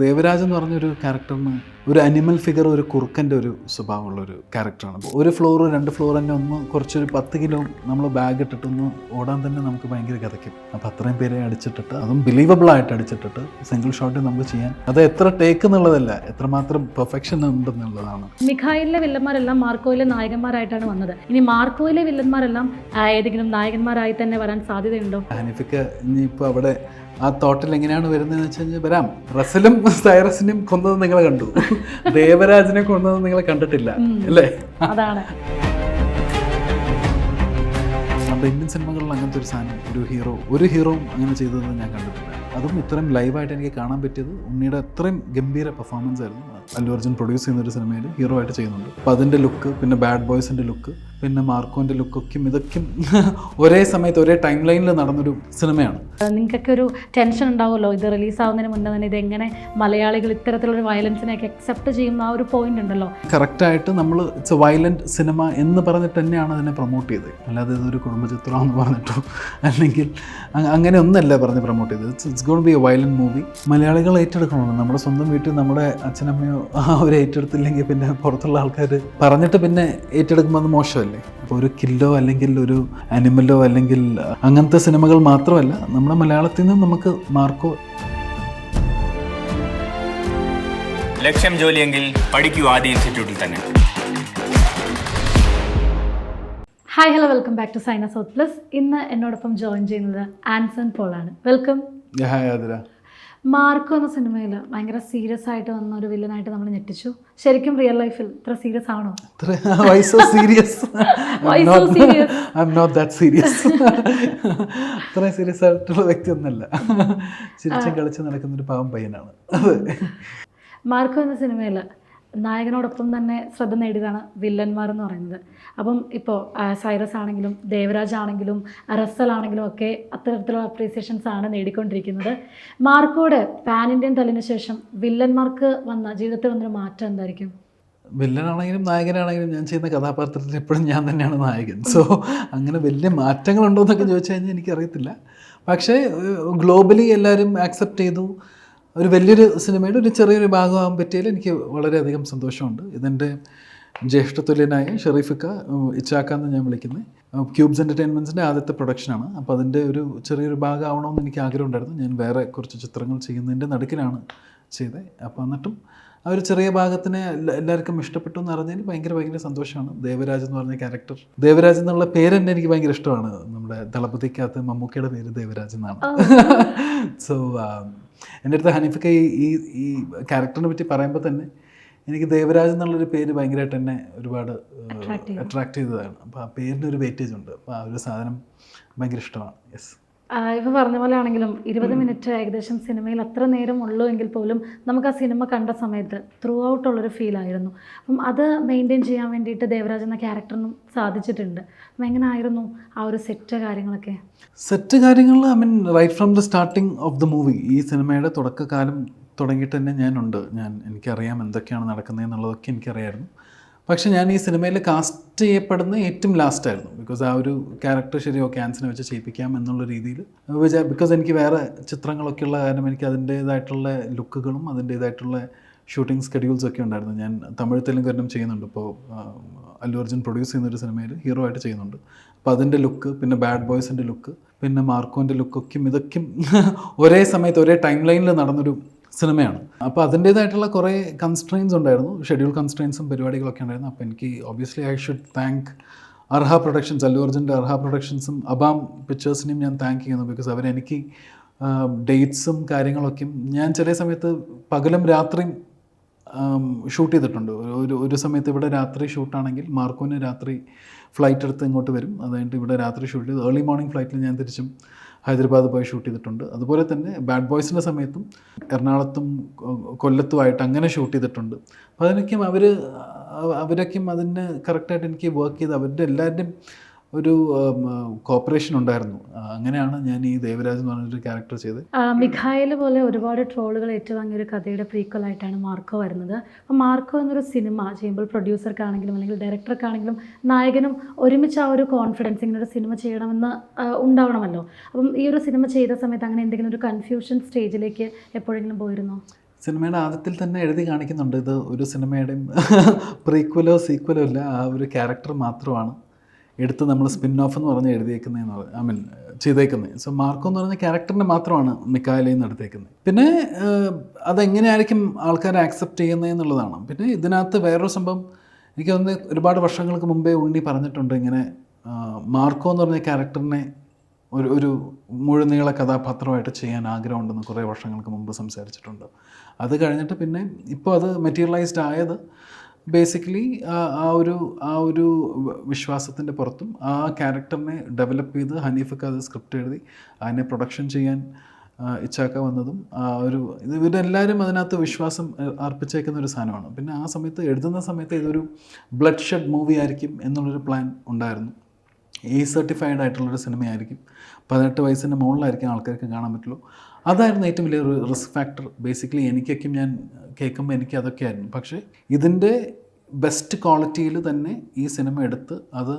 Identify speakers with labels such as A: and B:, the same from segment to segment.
A: ദേവരാജ് എന്ന് പറഞ്ഞൊരു ക്യാരക്ടറിന് ഒരു അനിമൽ ഫിഗർ, ഒരു കുറുക്കൻ്റെ ഒരു സ്വഭാവമുള്ളൊരു ക്യാരക്ടറാണ്. ഒരു ഫ്ലോർ 2 ഫ്ലോർ തന്നെ ഒന്ന് കുറച്ചൊരു 10 കിലോ നമ്മൾ ബാഗ് ഇട്ടിട്ടൊന്ന് ഓടാൻ തന്നെ നമുക്ക് ഭയങ്കര കഥയ്ക്കും. അപ്പോൾ അത്രയും പേരെ അടിച്ചിട്ടിട്ട്, അതും ബിലീവബിളായിട്ട് അടിച്ചിട്ടിട്ട് സിംഗിൾ ഷോട്ടിൽ നമുക്ക് ചെയ്യാൻ, അത് എത്ര ടേക്ക് എന്നുള്ളതല്ല, എത്രമാത്രം പെർഫെക്ഷൻ ഉണ്ടെന്നുള്ളതാണ്.
B: മിഖായിലിലെ വില്ലന്മാരെല്ലാം മാർക്കോയിലെ നായകന്മാരായിട്ടാണ് വന്നത്. ഇനി മാർക്കോയിലെ വില്ലന്മാരെല്ലാം ഏതെങ്കിലും നായകന്മാരായി തന്നെ വരാൻ സാധ്യതയുണ്ടോ?
A: ഹനീഫിക്ക് ഇനിയിപ്പോൾ അവിടെ ആ തോട്ടിൽ എങ്ങനെയാണ് വരുന്നതെന്ന് വെച്ച് കഴിഞ്ഞാൽ വരാം. റസലും സൈറസിനെയും കൊന്നത് നിങ്ങൾ കണ്ടു, ദേവരാജിനെ കൊന്നത് നിങ്ങൾ കണ്ടിട്ടില്ല അല്ലേ?
B: അതാണ്
A: നമ്മുടെ ഇന്ത്യൻ സിനിമകളിൽ അങ്ങനത്തെ ഒരു സാധനം, ഒരു ഹീറോയും അങ്ങനെ ചെയ്തത് ഞാൻ കണ്ടിട്ടില്ല. അതും ഇത്രയും ലൈവായിട്ട് എനിക്ക് കാണാൻ പറ്റിയത് ഉണ്ണിയുടെ അത്രയും ഗംഭീര പെർഫോമൻസ് ആയിരുന്നു. അല്ലു അർജുൻ പ്രൊഡ്യൂസ് ചെയ്യുന്നൊരു സിനിമയിൽ ഹീറോ ആയിട്ട് ചെയ്യുന്നുണ്ട്. അപ്പോൾ അതിൻ്റെ ലുക്ക്, പിന്നെ ബാഡ് ബോയ്സിൻ്റെ ലുക്ക്, പിന്നെ മാർക്കോൻ്റെ ലുക്കൊക്കെയും ഇതൊക്കെയും ഒരേ സമയത്ത് ഒരേ ടൈം ലൈനിൽ നടന്നൊരു സിനിമയാണ്.
B: നിങ്ങൾക്കൊക്കെ ഒരു ടെൻഷൻ ഉണ്ടാവുമല്ലോ, ഇത് റിലീസാവുന്നതിന് മുന്നേ തന്നെ ഇതെങ്ങനെ മലയാളികൾ ഇത്തരത്തിലൊരു വയലൻസിനെയൊക്കെ അക്സെപ്റ്റ് ചെയ്യുന്ന ആ ഒരു പോയിന്റ് ഉണ്ടല്ലോ. കറക്റ്റായിട്ട്
A: നമ്മൾ ഇറ്റ്സ് എ വയലൻറ്റ് സിനിമ എന്ന് പറഞ്ഞിട്ട് തന്നെയാണ് അതിനെ പ്രൊമോട്ട് ചെയ്തത്. അല്ലാതെ ഇതൊരു കുടുംബചിത്രമെന്ന് പറഞ്ഞിട്ടോ അല്ലെങ്കിൽ അങ്ങനെ ഒന്നല്ല പറഞ്ഞ് പ്രൊമോട്ട് ചെയ്തത്. It's gonna be A violent movie. മലയാളികൾ ഏറ്റെടുക്കണമല്ലോ. നമ്മുടെ സ്വന്തം വീട്ടിൽ നമ്മുടെ അച്ഛനമ്മയോ അവർ ഏറ്റെടുത്തില്ലെങ്കിൽ പിന്നെ പുറത്തുള്ള ആൾക്കാർ പറഞ്ഞിട്ട് പിന്നെ ഏറ്റെടുക്കുമ്പോൾ അത് മോശമല്ലേ? അപ്പോൾ ഒരു കില്ലോ അല്ലെങ്കിൽ ഒരു അനിമലോ അല്ലെങ്കിൽ അങ്ങനത്തെ സിനിമകൾ മാത്രമല്ല, നമ്മുടെ മലയാളത്തിൽ നിന്ന് നമുക്ക് മാർക്കോ.
C: ലക്ഷ്യം ജോലിയെങ്കിൽ പഠിക്കൂ ആദ്യ ഇൻസ്റ്റിറ്റ്യൂട്ടിൽ തന്നെ.
B: Hi, hello, welcome back to Saina South Plus. ഇന്ന് എന്നോടൊപ്പം ജോയിൻ ചെയ്യുന്നത് ആൻസൺ പോളാണ്. വെൽക്കം.
A: ഹായ് ആതിര.
B: മാർക്കോ എന്ന സിനിമയിൽ ഭയങ്കര സീരിയസ് ആയിട്ട് വന്ന ഒരു വില്ലനായിട്ട് നമ്മൾ ഞെട്ടിച്ചു. ശരിക്കും റിയൽ ലൈഫിൽ ഇത്ര സീരിയസ് ആണോ?
A: അത്രയും സീരിയസ് ആയിട്ടുള്ള വ്യക്തിയൊന്നുമല്ല. ചിരിച്ചും കളിച്ച് നടക്കുന്നൊരു പാവം പയ്യനാണ്.
B: മാർക്കോ എന്ന സിനിമയിൽ നായകനോടൊപ്പം തന്നെ ശ്രദ്ധ നേടിയതാണ് വില്ലന്മാർ എന്ന് പറയുന്നത്. അപ്പം ഇപ്പോൾ സൈറസ് ആണെങ്കിലും ദേവരാജ് ആണെങ്കിലും റസൽ ആണെങ്കിലും ഒക്കെ അത്തരത്തിലുള്ള അപ്രീസിയേഷൻസ് ആണ് നേടിക്കൊണ്ടിരിക്കുന്നത്. മാർക്കോയുടെ പാൻ ഇന്ത്യൻ തലിന് ശേഷം വില്ലന്മാർക്ക് ജീവിതത്തിൽ വന്നൊരു മാറ്റം എന്തായിരിക്കും?
A: വില്ലനാണെങ്കിലും നായകനാണെങ്കിലും ഞാൻ ചെയ്യുന്ന കഥാപാത്രത്തിൽ എപ്പോഴും ഞാൻ തന്നെയാണ് നായകൻ. സോ അങ്ങനെ വലിയ മാറ്റങ്ങളുണ്ടോ എന്നൊക്കെ ചോദിച്ചു കഴിഞ്ഞാൽ എനിക്കറിയത്തില്ല. പക്ഷേ ഗ്ലോബലി എല്ലാവരും ആക്സെപ്റ്റ് ചെയ്തു. ഒരു വലിയൊരു സിനിമയുടെ ഒരു ചെറിയൊരു ഭാഗമാകാൻ പറ്റിയതിൽ എനിക്ക് വളരെയധികം സന്തോഷമുണ്ട്. ഇതെൻ്റെ ജ്യേഷ്ഠതുല്യനായ ഷെറീഫിക്ക, ഇച്ചാക്ക എന്ന് ഞാൻ വിളിക്കുന്നത്, ക്യൂബ്സ് എൻ്റർടൈൻമെൻറ്റ്സിൻ്റെ ആദ്യത്തെ പ്രൊഡക്ഷനാണ്. അപ്പോൾ അതിൻ്റെ ഒരു ചെറിയൊരു ഭാഗമാവണമെന്ന് എനിക്ക് ആഗ്രഹം ഉണ്ടായിരുന്നു. ഞാൻ വേറെ കുറച്ച് ചിത്രങ്ങൾ ചെയ്യുന്നതിൻ്റെ നടുക്കിലാണ് ചെയ്തത്. അപ്പോൾ എന്നിട്ടും ആ ഒരു ചെറിയ ഭാഗത്തിനെ എല്ലാവർക്കും ഇഷ്ടപ്പെട്ടു എന്ന് അറിഞ്ഞതിൽ ഭയങ്കര സന്തോഷമാണ്. ദേവരാജ് എന്ന് പറഞ്ഞ ക്യാരക്ടർ, ദേവരാജ് എന്നുള്ള പേര് തന്നെ എനിക്ക് ഭയങ്കര ഇഷ്ടമാണ്. നമ്മുടെ ദളപതിക്കകത്ത് മമ്മൂക്കയുടെ പേര് ദേവരാജ് എന്നാണ്. സോ എൻ്റെ അടുത്ത് ഹനീഫൊക്കെ ഈ ക്യാരക്ടറിനെ പറ്റി പറയുമ്പോൾ തന്നെ എനിക്ക് ദേവരാജ് എന്നുള്ളൊരു പേര് ഭയങ്കരമായിട്ട് എന്നെ ഒരുപാട് അട്രാക്ട് ചെയ്തതാണ്. അപ്പോൾ ആ പേരിനൊരു വെയിറ്റേജ് ഉണ്ട്. അപ്പോൾ ആ ഒരു സാധനം ഭയങ്കര ഇഷ്ടമാണ്. യെസ്.
B: ഇപ്പോൾ പറഞ്ഞ പോലെ ആണെങ്കിലും 20 മിനിറ്റ് ഏകദേശം സിനിമയിൽ അത്ര നേരം ഉള്ളൂ എങ്കിൽ പോലും നമുക്ക് ആ സിനിമ കണ്ട സമയത്ത് ത്രൂ ഔട്ടുള്ളൊരു ഫീലായിരുന്നു. അപ്പം അത് മെയിൻറ്റെയിൻ ചെയ്യാൻ വേണ്ടിയിട്ട് ദേവരാജ് എന്ന ക്യാരക്ടറിനും സാധിച്ചിട്ടുണ്ട്. അപ്പം എങ്ങനെ ആയിരുന്നു ആ ഒരു സെറ്റ് കാര്യങ്ങളൊക്കെ?
A: സെറ്റ് കാര്യങ്ങൾ right from the starting of the movie, ഈ സിനിമയുടെ തുടക്കകാലം തുടങ്ങിയിട്ട് തന്നെ എനിക്കറിയാം എന്തൊക്കെയാണ് നടക്കുന്നതെന്നുള്ളതൊക്കെ എനിക്കറിയായിരുന്നു. പക്ഷെ ഞാൻ ഈ സിനിമയിൽ കാസ്റ്റ് ചെയ്യപ്പെടുന്ന ഏറ്റവും ലാസ്റ്റായിരുന്നു. ബിക്കോസ് ആ ഒരു ക്യാരക്ടർ ശരിയോ ക്യാൻസിനെ വെച്ച് ചെയ്യിപ്പിക്കാം എന്നുള്ള രീതിയിൽ ബിക്കോസ് എനിക്ക് വേറെ ചിത്രങ്ങളൊക്കെ ഉള്ള കാരണം എനിക്ക് അതിൻ്റേതായിട്ടുള്ള ലുക്കുകളും അതിൻ്റേതായിട്ടുള്ള ഷൂട്ടിംഗ് സ്കെഡ്യൂൾസും ഒക്കെ ഉണ്ടായിരുന്നു. ഞാൻ തമിഴ് തെലുങ്ക് എല്ലാം ചെയ്യുന്നുണ്ട്. ഇപ്പോൾ അല്ലു അർജുൻ പ്രൊഡ്യൂസ് ചെയ്യുന്നൊരു സിനിമയിൽ ഹീറോ ആയിട്ട് ചെയ്യുന്നുണ്ട്. അപ്പോൾ അതിൻ്റെ ലുക്ക്, പിന്നെ ബാഡ് ബോയ്സിൻ്റെ ലുക്ക്, പിന്നെ മാർക്കോൻ്റെ ലുക്കൊക്കെയും ഇതൊക്കെയും ഒരേ സമയത്ത് ഒരേ ടൈം ലൈനിൽ നടന്നൊരു സിനിമയാണ്. അപ്പോൾ അതിൻ്റേതായിട്ടുള്ള കുറേ കൺസ്ട്രെയിൻസ് ഉണ്ടായിരുന്നു, ഷെഡ്യൂൾ കൺസ്ട്രെയിൻസും പരിപാടികളൊക്കെ ഉണ്ടായിരുന്നു. അപ്പോൾ എനിക്ക് obviously I should thank Arha Productions, Allu അർജുൻ്റെ അർഹ പ്രൊഡക്ഷൻസും അബാം പിക്ചേഴ്സിനെയും ഞാൻ താങ്ക് ചെയ്യുന്നു. ബിക്കോസ് അവരെനിക്ക് ഡേറ്റ്സും കാര്യങ്ങളൊക്കെയും ഞാൻ ചില സമയത്ത് പകലും രാത്രിയും ഷൂട്ട് ചെയ്തിട്ടുണ്ട്. ഒരു സമയത്ത് ഇവിടെ രാത്രി ഷൂട്ടാണെങ്കിൽ മാർക്കോന് രാത്രി ഫ്ലൈറ്റ് എടുത്ത് ഇങ്ങോട്ട് വരും. അതായത് ഇവിടെ രാത്രി ഷൂട്ട് ചെയ്ത് ഏർലി മോർണിംഗ് ഫ്ലൈറ്റിൽ ഞാൻ തിരിച്ചും ഹൈദരാബാദ് പോയി ഷൂട്ട് ചെയ്തിട്ടുണ്ട്. അതുപോലെ തന്നെ ബാഡ് ബോയ്സിൻ്റെ സമയത്തും എറണാകുളത്തും കൊല്ലത്തുമായിട്ട് അങ്ങനെ ഷൂട്ട് ചെയ്തിട്ടുണ്ട്. അപ്പോൾ അതിനൊക്കെയും അവരൊക്കെയും അതിന് കറക്റ്റായിട്ട് എനിക്ക് വർക്ക് ചെയ്ത് അവരുടെ എല്ലാവരുടെയും ഒരു കോപ്പറേഷൻ ഉണ്ടായിരുന്നു. അങ്ങനെയാണ് ഞാൻ ഈ ദേവരാജ് എന്ന് പറഞ്ഞൊരു ക്യാരക്ടർ ചെയ്തത്.
B: മിഖായിൽ പോലെ ഒരുപാട് ട്രോളുകൾ ഏറ്റുവാങ്ങിയ ഒരു കഥയുടെ പ്രീക്വലായിട്ടാണ് മാർക്കോ വരുന്നത്. അപ്പോൾ മാർക്കോ എന്നൊരു സിനിമ ചെയ്യുമ്പോൾ പ്രൊഡ്യൂസർക്കാണെങ്കിലും അല്ലെങ്കിൽ ഡയറക്ടർക്കാണെങ്കിലും നായകനും ഒരുമിച്ച് ആ ഒരു കോൺഫിഡൻസ് ഇങ്ങനെ ഒരു സിനിമ ചെയ്യണമെന്ന് ഉണ്ടാവണമല്ലോ. അപ്പം ഈ ഒരു സിനിമ ചെയ്ത സമയത്ത് അങ്ങനെ എന്തെങ്കിലും ഒരു കൺഫ്യൂഷൻ സ്റ്റേജിലേക്ക് എപ്പോഴെങ്കിലും പോയിരുന്നോ?
A: സിനിമയുടെ ആദ്യത്തിൽ തന്നെ എഴുതി കാണിക്കുന്നുണ്ട്, ഇത് ഒരു സിനിമയുടെയും പ്രീക്വലോ സീക്വലോ ഇല്ല, ആ ഒരു ക്യാരക്ടർ മാത്രമാണ് എടുത്ത് നമ്മൾ സ്പിൻ ഓഫ് എന്ന് പറഞ്ഞ് എഴുതിയേക്കുന്നതെന്ന് പറഞ്ഞു, ഐ മീൻ ചെയ്തേക്കുന്നത്. സോ മാർക്കോ എന്ന് പറഞ്ഞ ക്യാരക്ടറിനെ മാത്രമാണ് മിക്കായലയിൽ നിന്ന് എടുത്തേക്കുന്നത്. പിന്നെ അതെങ്ങനെയായിരിക്കും ആൾക്കാരെ ആക്സെപ്റ്റ് ചെയ്യുന്നത് എന്നുള്ളതാണ്. പിന്നെ ഇതിനകത്ത് വേറൊരു സംഭവം എനിക്ക് തോന്നുന്നത് ഒരുപാട് വർഷങ്ങൾക്ക് മുമ്പേ ഉണ്ണി പറഞ്ഞിട്ടുണ്ട്, ഇങ്ങനെ മാർക്കോ എന്ന് പറഞ്ഞ ക്യാരക്ടറിനെ ഒരു മുഴുനീള കഥാപാത്രമായിട്ട് ചെയ്യാൻ ആഗ്രഹമുണ്ടെന്ന് കുറേ വർഷങ്ങൾക്ക് മുമ്പ് സംസാരിച്ചിട്ടുണ്ട്. അത് കഴിഞ്ഞിട്ട് പിന്നെ ഇപ്പോൾ അത് മെറ്റീരിയലൈസ്ഡ് ആയത് ബേസിക്കലി ആ ഒരു വിശ്വാസത്തിൻ്റെ പുറത്തും ആ ക്യാരക്ടറിനെ ഡെവലപ്പ് ചെയ്ത് ഹനീഫക്ക് അത് സ്ക്രിപ്റ്റ് എഴുതി അതിനെ പ്രൊഡക്ഷൻ ചെയ്യാൻ ഇച്ചാക്ക വന്നതും ഇവരെല്ലാവരും അതിനകത്ത് വിശ്വാസം അർപ്പിച്ചേക്കുന്ന ഒരു സാധനമാണ്. പിന്നെ ആ സമയത്ത് എഴുതുന്ന സമയത്ത് ഇതൊരു ബ്ലഡ് ഷെഡ് മൂവി ആയിരിക്കും എന്നുള്ളൊരു പ്ലാൻ ഉണ്ടായിരുന്നു. സർട്ടിഫൈഡ് ആയിട്ടുള്ളൊരു സിനിമയായിരിക്കും, 18 വയസ്സിൻ്റെ മുകളിലായിരിക്കും ആൾക്കാർക്ക് കാണാൻ പറ്റുള്ളൂ. അതായിരുന്നു ഏറ്റവും വലിയൊരു റിസ്ക് ഫാക്ടർ. ബേസിക്കലി എനിക്കൊക്കെ ഞാൻ കേൾക്കുമ്പോൾ എനിക്ക് അതൊക്കെയായിരുന്നു. പക്ഷേ ഇതിൻ്റെ ബെസ്റ്റ് ക്വാളിറ്റിയിൽ തന്നെ ഈ സിനിമ എടുത്ത് അത്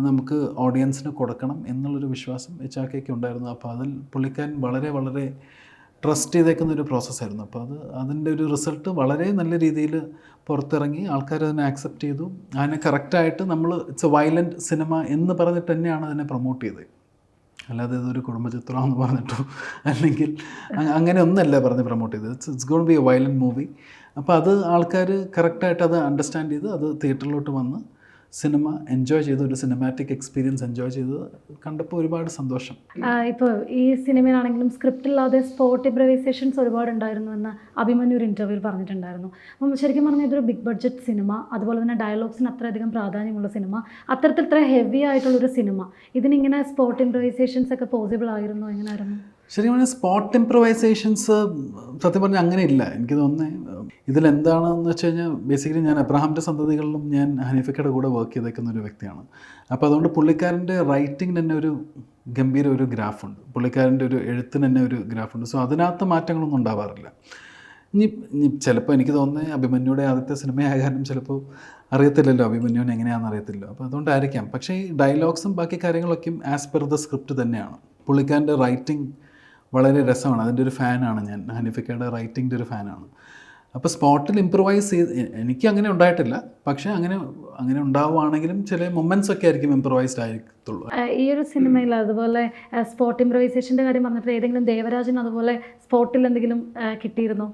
A: നമുക്ക് ഓഡിയൻസിന് കൊടുക്കണം എന്നുള്ളൊരു വിശ്വാസം ഇച്ചാക്കയ്ക്ക് ഉണ്ടായിരുന്നു. അപ്പോൾ അതിൽ പുള്ളിക്കാരൻ വളരെ വളരെ ട്രസ്റ്റ് ചെയ്തേക്കുന്ന ഒരു പ്രോസസ്സായിരുന്നു. അപ്പോൾ അതിൻ്റെ ഒരു റിസൾട്ട് വളരെ നല്ല രീതിയിൽ പുറത്തിറങ്ങി, ആൾക്കാർ അതിനെ ആക്സെപ്റ്റ് ചെയ്തു. അതിനെ കറക്റ്റായിട്ട് നമ്മൾ ഇറ്റ്സ് എ വയലൻറ്റ് സിനിമ എന്ന് പറഞ്ഞിട്ട് തന്നെയാണ് അതിനെ പ്രൊമോട്ട് ചെയ്തത്. അല്ലാതെ ഇതൊരു കുടുംബചിത്രമെന്ന് പറഞ്ഞിട്ടോ അല്ലെങ്കിൽ അങ്ങനെ ഒന്നല്ല പറഞ്ഞ് പ്രൊമോട്ട് ചെയ്തത്. It's gonna be A violent movie. അപ്പോൾ അത് ആൾക്കാർ കറക്റ്റായിട്ട് അത് അണ്ടർസ്റ്റാൻഡ് ചെയ്ത് അത് തിയേറ്ററിലോട്ട് വന്ന് സിനിമ എൻജോയ് ചെയ്ത് ഒരു സിനിമാറ്റിക് എക്സ്പീരിയൻസ് എൻജോയ് ചെയ്ത് കണ്ടപ്പോൾ ഒരുപാട് സന്തോഷം.
B: ഇപ്പോൾ ഈ സിനിമയിലാണെങ്കിലും സ്ക്രിപ്റ്റില്ലാതെ സ്പോട്ട് ഇംപ്രവൈസേഷൻസ് ഒരുപാട് ഉണ്ടായിരുന്നു എന്ന് അഭിമന്യു ഒരു ഇൻ്റർവ്യൂവിൽ പറഞ്ഞിട്ടുണ്ടായിരുന്നു. അപ്പം ശരിക്കും പറഞ്ഞാൽ ഇതൊരു ബിഗ് ബഡ്ജറ്റ് സിനിമ, അതുപോലെ തന്നെ ഡയലോഗ്സിന് അത്രയധികം പ്രാധാന്യമുള്ള സിനിമ, അത്തരത്തിൽ ഇത്ര ഹെവി ആയിട്ടുള്ളൊരു സിനിമ, ഇതിനിങ്ങനെ സ്പോട്ട് ഇംപ്രവൈസേഷൻസ് ഒക്കെ പോസിബിൾ ആയിരുന്നു? എങ്ങനെയായിരുന്നു?
A: ശരിക്കും പറഞ്ഞാൽ സ്പോട്ട് ഇംപ്രവൈസേഷൻസ് സത്യം പറഞ്ഞാൽ അങ്ങനെ ഇല്ല. എനിക്ക് തോന്നുന്നത് ഇതിലെന്താണെന്ന് വെച്ച് കഴിഞ്ഞാൽ ബേസിക്കലി ഞാൻ അബ്രഹാമിൻ്റെ സന്തതികളിലും ഞാൻ ഹനീഫക്കയുടെ കൂടെ വർക്ക് ചെയ്തേക്കുന്ന ഒരു വ്യക്തിയാണ്. അപ്പോൾ അതുകൊണ്ട് പുള്ളിക്കാരൻ്റെ റൈറ്റിംഗിന് തന്നെ ഒരു ഗംഭീര ഒരു ഗ്രാഫുണ്ട്, പുള്ളിക്കാരൻ്റെ ഒരു എഴുത്തിന് തന്നെ ഒരു ഗ്രാഫുണ്ട്. സോ അതിനകത്ത് മാറ്റങ്ങളൊന്നും ഉണ്ടാവാറില്ല. ഇനി ചിലപ്പോൾ എനിക്ക് തോന്നുന്നത് അഭിമന്യുടെ ആദ്യത്തെ സിനിമയായ കാരണം ചിലപ്പോൾ അറിയത്തില്ലല്ലോ അഭിമന്യുവിന് എങ്ങനെയാണെന്ന് അറിയത്തില്ല. അപ്പോൾ അതുകൊണ്ടായിരിക്കാം. പക്ഷേ ഈ ഡയലോഗ്സും ബാക്കി കാര്യങ്ങളൊക്കെയും ആസ് പെർ ദ സ്ക്രിപ്റ്റ് തന്നെയാണ്. പുള്ളിക്കാരൻ്റെ റൈറ്റിംഗ് വളരെ രസമാണ്. അതിൻ്റെ ഒരു ഫാനാണ് ഞാൻ, ഹനീഫക്കയുടെ റൈറ്റിങ്ങിൻ്റെ ഒരു ഫാനാണ്. അപ്പോൾ സ്പോട്ടിൽ ഇംപ്രവൈസ് ചെയ്ത് എനിക്ക് അങ്ങനെ ഉണ്ടായിട്ടില്ല. പക്ഷേ അങ്ങനെ ഉണ്ടാവുകയാണെങ്കിലും ചില മൊമെൻറ്റ്സ് ഒക്കെ ആയിരിക്കും ഇംപ്രവൈസ്ഡ് ആയിരിക്കത്തുള്ളൂ.
B: ഈ ഒരു സിനിമയിൽ അതുപോലെ സ്പോട്ട് ഇംപ്രവൈസേഷൻ്റെ കാര്യം പറഞ്ഞപ്പോൾ ഏതെങ്കിലും ദേവരാജൻ അതുപോലെ സ്പോട്ടിൽ എന്തെങ്കിലും കിട്ടിയിരുന്നോ?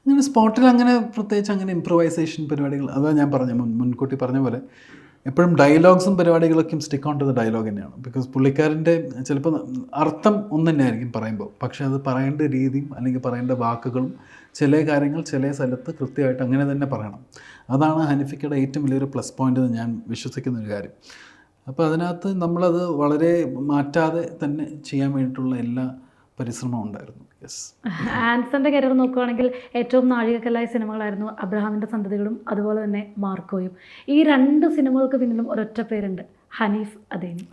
A: അങ്ങനെ സ്പോട്ടിൽ അങ്ങനെ പ്രത്യേകിച്ച് അങ്ങനെ ഇംപ്രവൈസേഷൻ പരിപാടികൾ, അതാ ഞാൻ പറഞ്ഞ മുൻകൂട്ടി പറഞ്ഞ പോലെ എപ്പോഴും ഡയലോഗ്സും പരിപാടികളൊക്കെയും stick on to the dialogue തന്നെയാണ്. ബിക്കോസ് പുള്ളിക്കാരൻ്റെ ചിലപ്പോൾ അർത്ഥം ഒന്ന് തന്നെ ആയിരിക്കും പറയുമ്പോൾ, പക്ഷേ അത് പറയേണ്ട രീതിയും അല്ലെങ്കിൽ പറയേണ്ട വാക്കുകളും ചില കാര്യങ്ങൾ ചില സ്ഥലത്ത് കൃത്യമായിട്ട് അങ്ങനെ തന്നെ പറയണം. അതാണ് ഹനീഫക്കയുടെ ഏറ്റവും വലിയൊരു പ്ലസ് പോയിൻ്റ് എന്ന് ഞാൻ വിശ്വസിക്കുന്ന ഒരു കാര്യം. അപ്പോൾ അതിനകത്ത് നമ്മളത് വളരെ മാറ്റാതെ തന്നെ ചെയ്യാൻ വേണ്ടിയിട്ടുള്ള എല്ലാ പരിശ്രമവും ഉണ്ടായിരുന്നു. യെസ്.
B: ആൻസറിൻ്റെ കരിയർ നോക്കുകയാണെങ്കിൽ ഏറ്റവും നാഴികക്കല്ലായ സിനിമകളായിരുന്നു അബ്രഹാമിൻ്റെ സന്തതികളും അതുപോലെ തന്നെ മാർക്കോയും. ഈ 2 സിനിമകൾക്ക് പിന്നിലും ഒരൊറ്റ പേരുണ്ട്, ഹനീഫ് അദേനി.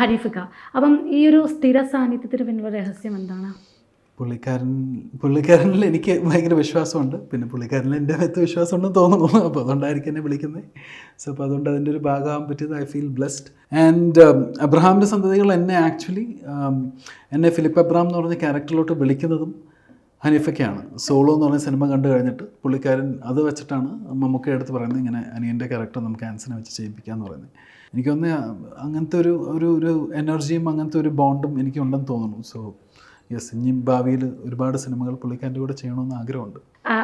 B: ഹനീഫക്ക. അപ്പം ഈ ഒരു സ്ഥിര സാന്നിധ്യത്തിന് പിന്നിലുള്ള രഹസ്യം എന്താണ്?
A: പുള്ളിക്കാരനിൽ എനിക്ക് ഭയങ്കര വിശ്വാസമുണ്ട്. പിന്നെ പുള്ളിക്കാരനിൽ എൻ്റെ അകത്ത് വിശ്വാസമുണ്ടെന്ന് തോന്നുന്നു. അപ്പോൾ അതുകൊണ്ടായിരിക്കും എന്നെ വിളിക്കുന്നത്. സോ അപ്പോൾ അതുകൊണ്ട് അതിൻ്റെ ഒരു ഭാഗമാകാൻ പറ്റിയത് ഐ ഫീൽ ബ്ലെസ്ഡ്. ആൻഡ് അബ്രഹാമിൻ്റെ സന്തതികൾ എന്നെ ഫിലിപ്പ് അബ്രഹാം എന്ന് പറഞ്ഞ ക്യാരക്ടറിലോട്ട് വിളിക്കുന്നതും ഹനീഫക്കയാണ്. സോളോ എന്ന് പറഞ്ഞ സിനിമ കണ്ടു കഴിഞ്ഞിട്ട് പുള്ളിക്കാരൻ അത് വെച്ചിട്ടാണ് മമ്മൂക്ക എടുത്ത് പറയുന്നത്, ഇങ്ങനെ അനിയൻ്റെ ക്യാരക്ടർ നമുക്ക് ആൻസിനെ വെച്ച് ചെയ്യിപ്പിക്കാമെന്ന് പറയുന്നത്. എനിക്ക് തോന്നുന്നത് അങ്ങനത്തെ ഒരു എനർജിയും അങ്ങനത്തെ ഒരു ബോണ്ടും എനിക്കുണ്ടെന്ന് തോന്നുന്നു. സോ യെസ്, ഇനി ഭാവിയിൽ ഒരുപാട് സിനിമകൾ പുള്ളിക്കാരൻ്റെ കൂടെ ചെയ്യണമെന്ന് ആഗ്രഹമുണ്ട്.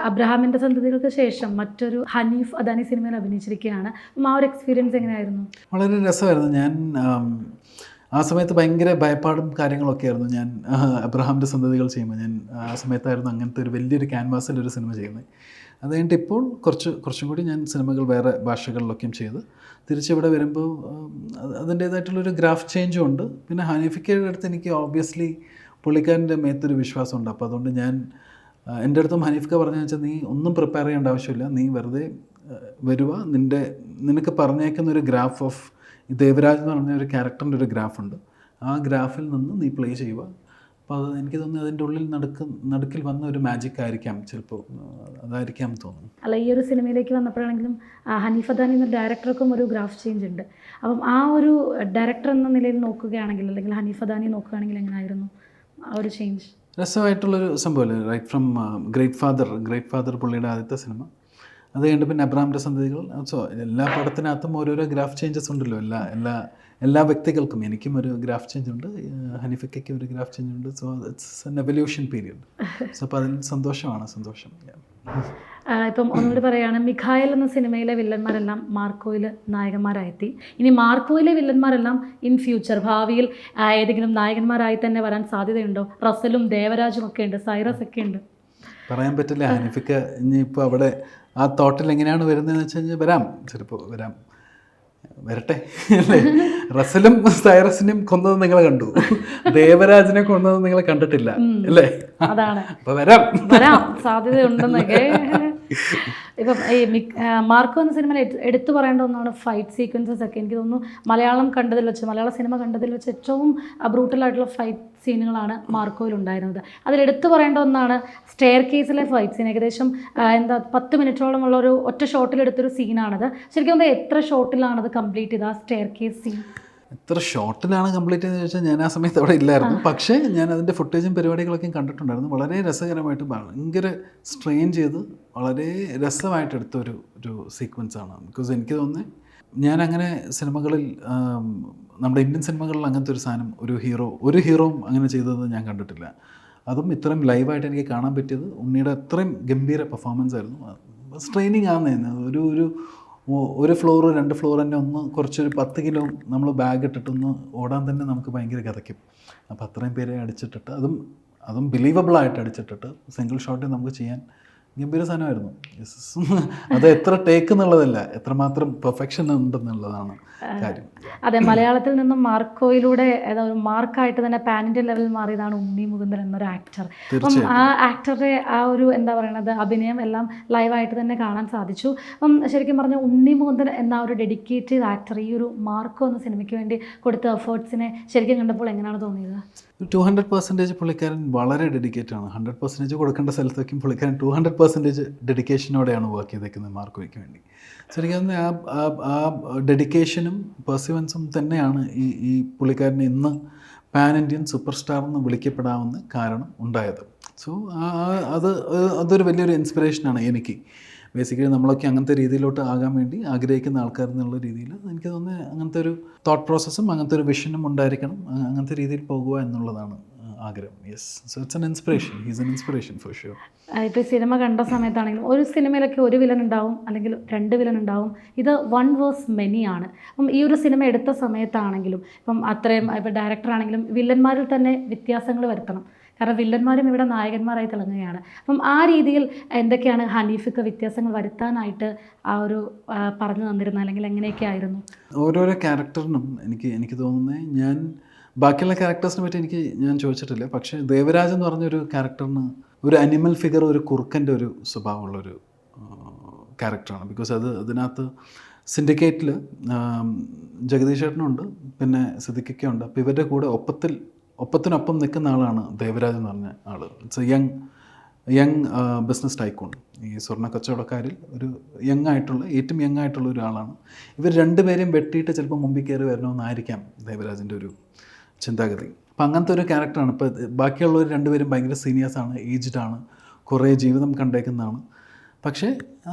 B: അബ്രഹാമിൻ്റെ സന്തതികൾക്ക് ശേഷം മറ്റൊരു ഹനീഫ് അദാനി സിനിമയിൽ അഭിനയിച്ചിരിക്കുകയാണ്. ആ ഒരു എക്സ്പീരിയൻസ് എങ്ങനെയായിരുന്നു? വളരെ
A: രസമായിരുന്നു. ഞാൻ ആ സമയത്ത് ഭയങ്കര ഭയപ്പാടും കാര്യങ്ങളൊക്കെ ആയിരുന്നു. ഞാൻ അബ്രഹാമിൻ്റെ സന്തതികൾ ചെയ്യുമ്പോൾ ഞാൻ ആ സമയത്തായിരുന്നു അങ്ങനത്തെ ഒരു വലിയൊരു ക്യാൻവാസിലൊരു സിനിമ ചെയ്യുന്നത്. അത് കഴിഞ്ഞിട്ട് ഇപ്പോൾ കുറച്ചും കൂടി ഞാൻ സിനിമകൾ വേറെ ഭാഷകളിലൊക്കെയും ചെയ്ത് തിരിച്ചിവിടെ വരുമ്പോൾ അതിൻ്റേതായിട്ടുള്ളൊരു ഗ്രാഫ് ചേഞ്ചും ഉണ്ട്. പിന്നെ ഹനീഫക്കയുടെ അടുത്ത് എനിക്ക് ഓബ്വിയസ്ലി പുള്ളിക്കാരൻ്റെ മേത്തൊരു വിശ്വാസമുണ്ട്. അപ്പോൾ അതുകൊണ്ട് ഞാൻ എൻ്റെ അടുത്തും ഹനീഫക്ക പറഞ്ഞു വെച്ചാൽ നീ ഒന്നും പ്രിപ്പയർ ചെയ്യേണ്ട ആവശ്യമില്ല, നീ വെറുതെ വരിക, നിനക്ക് പറഞ്ഞേക്കുന്ന ഒരു ഗ്രാഫ് ഓഫ് ദേവരാജ് എന്ന് പറഞ്ഞ ഒരു ക്യാരക്ടറിൻ്റെ ഒരു ഗ്രാഫുണ്ട്, ആ ഗ്രാഫിൽ നിന്ന് നീ പ്ലേ ചെയ്യുക. അപ്പോൾ അത് എനിക്ക് തോന്നുന്നു അതിൻ്റെ ഉള്ളിൽ നടുക്കിൽ വന്ന ഒരു മാജിക് ആയിരിക്കാം, ചിലപ്പോൾ അതായിരിക്കാം തോന്നുന്നു.
B: അല്ല, ഈ ഒരു സിനിമയിലേക്ക് വന്നപ്പോഴാണെങ്കിലും ഹനീഫ് അദാനി എന്ന ഡയറക്ടർക്കും ഒരു ഗ്രാഫ് ചേഞ്ച് ഉണ്ട്. അപ്പം ആ ഒരു ഡയറക്ടർ എന്ന നിലയിൽ നോക്കുകയാണെങ്കിൽ അല്ലെങ്കിൽ ഹനീഫ് അദാനി നോക്കുകയാണെങ്കിൽ എങ്ങനെയായിരുന്നു ആ ഒരു ചേഞ്ച്?
A: രസമായിട്ടുള്ളൊരു സംഭവമല്ലേ. റൈറ്റ് ഫ്രം ഗ്രേറ്റ് ഫാദർ പുള്ളിയുടെ ആദ്യത്തെ സിനിമ. അത് കഴിഞ്ഞിട്ട് പിന്നെ അബ്രഹാമിൻ്റെ സന്തതികൾ. സോ എല്ലാ പടത്തിനകത്തും ഓരോരോ ഗ്രാഫ് ചേഞ്ചസ് ഉണ്ടല്ലോ. എല്ലാ വ്യക്തികൾക്കും. എനിക്കും ഒരു ഗ്രാഫ് ചേഞ്ച് ഉണ്ട്, ഹനീഫയ്ക്കും ഒരു ഗ്രാഫ് ചേഞ്ച് ഉണ്ട്. So it's an evolution period. So അപ്പോൾ അതിൽ സന്തോഷം.
B: ഇപ്പം ഒന്നുകൂടി പറയുകയാണ്, മിഖായൽ എന്ന സിനിമയിലെ വില്ലന്മാരെല്ലാം മാർക്കോയിൽ നായകന്മാരായെത്തി. ഇനി മാർക്കോയിലെ വില്ലന്മാരെല്ലാം ഇൻ ഫ്യൂച്ചർ ഭാവിയിൽ ഏതെങ്കിലും നായകന്മാരായി തന്നെ വരാൻ സാധ്യതയുണ്ടോ? റസലും ദേവരാജും ഒക്കെ ഉണ്ട്, സൈറസ് ഒക്കെ ഉണ്ട്.
A: പറയാൻ പറ്റില്ല. ഹനീഫയ്ക്ക് ഇനിയിപ്പോൾ അവിടെ ആ തോട്ടിൽ എങ്ങനെയാണ് വരുന്നതെന്ന് വെച്ച് കഴിഞ്ഞാൽ ചിലപ്പോൾ വരട്ടെ അല്ലേ. റസലും സൈറസിനെയും കൊന്നത് നിങ്ങൾ കണ്ടു, ദേവരാജിനെ കൊന്നത് നിങ്ങൾ കണ്ടിട്ടില്ല അല്ലേ.
B: അതാണ്
A: അപ്പോൾ
B: വരാം സാധ്യതയുണ്ടെന്നൊക്കെ. ഇപ്പം ഈ മാർക്കോ എന്ന സിനിമയിൽ എടുത്തു പറയേണ്ട ഒന്നാണ് ഫൈറ്റ് സീക്വൻസസ് ഒക്കെ. എനിക്ക് തോന്നുന്നു മലയാള സിനിമ കണ്ടതിൽ വെച്ച് ഏറ്റവും ബ്രൂട്ടലായിട്ടുള്ള ഫൈറ്റ് സീനുകളാണ് മാർക്കോയിൽ ഉണ്ടായിരുന്നത്. അതിലെടുത്തു പറയേണ്ട ഒന്നാണ് സ്റ്റെയർ കേസിലെ ഫൈറ്റ് സീൻ. ഏകദേശം 10 മിനിറ്റോളമുള്ള ഒരു ഒറ്റ ഷോട്ടിലെടുത്തൊരു സീനാണത്. ശരിക്കും എത്ര ഷോട്ടിലാണത് കംപ്ലീറ്റ് ചെയ്തത് ആ സ്റ്റെയർ കേസ് സീൻ?
A: എത്ര ഷോട്ടിലാണ് കംപ്ലീറ്റ് ചെയ്തതെന്ന് ചോദിച്ചാൽ ഞാൻ ആ സമയത്ത് അവിടെ ഇല്ലായിരുന്നു. പക്ഷേ ഞാൻ അതിൻ്റെ ഫുട്ടേജും പരിപാടികളൊക്കെയും കണ്ടിട്ടുണ്ടായിരുന്നു. വളരെ രസകരമായിട്ട് ഭയങ്കര സ്ട്രെയിൻ ചെയ്ത് വളരെ രസമായിട്ട് എടുത്തൊരു സീക്വൻസാണ്. ബിക്കോസ് എനിക്ക് തോന്നുന്നത് ഞാൻ അങ്ങനെ സിനിമകളിൽ നമ്മുടെ ഇന്ത്യൻ സിനിമകളിൽ അങ്ങനത്തെ ഒരു സാധനം ഒരു ഹീറോയും അങ്ങനെ ചെയ്തത് ഞാൻ കണ്ടിട്ടില്ല. അതും ഇത്രയും ലൈവായിട്ട് എനിക്ക് കാണാൻ പറ്റിയത് ഉണ്ണിയുടെ അത്രയും ഗംഭീര പെർഫോമൻസ് ആയിരുന്നു. സ്ട്രെയിനിങ് ആണെന്ന് ഒരു ഫ്ലോർ 2 ഫ്ലോർ തന്നെ കുറച്ചൊരു 10 കിലോ നമ്മൾ ബാഗ് ഇട്ടിട്ടൊന്ന് ഓടാൻ തന്നെ നമുക്ക് ഭയങ്കര കഥയ്ക്കും. അപ്പോൾ അത്രയും പേരെ അടിച്ചിട്ടിട്ട് അതും ബിലീവബിളായിട്ട് അടിച്ചിട്ടിട്ട് സിംഗിൾ ഷോട്ടിൽ നമുക്ക് ചെയ്യാൻ ഗംഭീര സാധനമായിരുന്നു. അത് എത്ര ടേക്ക് എന്നുള്ളതല്ല, എത്രമാത്രം പെർഫെക്ഷൻ ഉണ്ടെന്നുള്ളതാണ് കാര്യം.
B: അതെ, മലയാളത്തിൽ നിന്നും മാർക്കോയിലൂടെ ഒരു മാർക്കായിട്ട് തന്നെ പാൻ ഇന്ത്യൻ ലെവലിൽ മാറിയതാണ് ഉണ്ണി മുകുന്ദൻ എന്നൊരു ആക്ടർ. അപ്പം ആ ആക്ടറുടെ ആ ഒരു അഭിനയം എല്ലാം ലൈവായിട്ട് തന്നെ കാണാൻ സാധിച്ചു. അപ്പം ശരിക്കും പറഞ്ഞാൽ ഉണ്ണി മുകുന്ദൻ എന്ന ഒരു ഡെഡിക്കേറ്റഡ് ആക്ടർ ഈ ഒരു മാർക്കോ എന്ന സിനിമയ്ക്ക് വേണ്ടി കൊടുത്ത എഫേർട്സിനെ ശരിക്കും കണ്ടപ്പോൾ എങ്ങനെയാണ് തോന്നിയത്?
A: 200% പുള്ളിക്കാരൻ വളരെ ഡെഡിക്കേറ്റഡ് ആണ്. 100% കൊടുക്കേണ്ട സ്ഥലത്തേക്കും പുള്ളിക്കാരൻ 200% ഡെഡിക്കേഷനോടെയാണ് വർക്ക് ചെയ്തേക്കുന്നത് മാർക്കോയ്ക്ക് വേണ്ടി. ശരിക്കും ആ ഡെഡിക്കേഷനും പെർസിവൻസും തന്നെയാണ് ഈ പുള്ളിക്കാരനെ ഇന്ന് പാൻ ഇന്ത്യൻ സൂപ്പർ സ്റ്റാർ എന്ന് വിളിക്കപ്പെടാവുന്ന കാരണം ഉണ്ടായത്. സോ അതൊരു വലിയൊരു ഇൻസ്പിറേഷനാണ് എനിക്ക്. ബേസിക്കലി നമ്മളൊക്കെ അങ്ങനത്തെ രീതിയിലോട്ട് ആകാൻ വേണ്ടി ആഗ്രഹിക്കുന്ന ആൾക്കാർ എന്നുള്ള രീതിയിൽ എനിക്ക് തോന്നുന്നത് അങ്ങനത്തെ ഒരു തോട്ട് പ്രോസസ്സും അങ്ങനത്തെ ഒരു വിഷനും ഉണ്ടായിരിക്കണം. അങ്ങനത്തെ രീതിയിൽ പോകുക എന്നുള്ളതാണ് ആഗ്രഹം. Yes, so it's an inspiration. He's an inspiration for sure.
B: ഇപ്പോൾ സിനിമ കണ്ട സമയത്താണെങ്കിലും ഒരു സിനിമയിലൊക്കെ ഒരു വില്ലൻ ഉണ്ടാവും, അല്ലെങ്കിൽ 2 വില്ലൻ ഉണ്ടാവും. ഇത് 1 വേഴ്സ് മെനി ആണ്. അപ്പം ഈ ഒരു സിനിമ എടുത്ത സമയത്താണെങ്കിലും ഇപ്പം അത്രയും ഇപ്പോൾ ഡയറക്ടറാണെങ്കിലും വില്ലന്മാരിൽ തന്നെ വ്യത്യാസങ്ങൾ വരുത്തണം. കാരണം വില്ലന്മാരും ഇവിടെ നായകന്മാരായി തിളങ്ങുകയാണ്. അപ്പം ആ രീതിയിൽ എന്തൊക്കെയാണ് ഹനീഫിക്ക് വ്യത്യാസങ്ങൾ വരുത്താനായിട്ട് പറഞ്ഞു തന്നിരുന്നത്, അല്ലെങ്കിൽ എങ്ങനെയൊക്കെ ആയിരുന്നു?
A: ഓരോരോ ക്യാരക്ടറിനും എനിക്ക് തോന്നുന്നത് ഞാൻ ബാക്കിയുള്ള ക്യാരക്ടേഴ്സിനെ പറ്റി ഞാൻ ചോദിച്ചിട്ടില്ല. പക്ഷേ ദേവരാജ് എന്ന് പറഞ്ഞൊരു ക്യാരക്ടറിന് ഒരു അനിമൽ ഫിഗർ, ഒരു കുറുക്കൻ്റെ ഒരു സ്വഭാവമുള്ളൊരു ക്യാരക്ടറാണ്. ബിക്കോസ് അതിനകത്ത് സിൻഡിക്കേറ്റിൽ ജഗദീഷ് ചേട്ടനുണ്ട്, പിന്നെ സിദ്ദിഖൊക്കെ ഉണ്ട്. അപ്പോൾ ഇവരുടെ കൂടെ ഒപ്പത്തിനൊപ്പം നിൽക്കുന്ന ആളാണ് ദേവരാജ് എന്ന് പറഞ്ഞ ആൾ. It's a young business tycoon. ഈ സ്വർണ്ണ കച്ചവടക്കാരിൽ ഒരു ഏറ്റവും യങ് ആയിട്ടുള്ള ഒരാളാണ്. ഇവർ 2 പേരെയും വെട്ടിയിട്ട് ചിലപ്പോൾ മുമ്പിൽ കയറി വരണമെന്നായിരിക്കാം ദേവരാജിൻ്റെ ഒരു ചിന്താഗതി. അപ്പം അങ്ങനത്തെ ഒരു ക്യാരക്ടറാണ്. ഇപ്പോൾ ബാക്കിയുള്ളവർ 2 പേരും ഭയങ്കര സീനിയേഴ്സാണ്, ഏജ്ഡാണ്, കുറേ ജീവിതം കണ്ടേക്കുന്നതാണ്. പക്ഷേ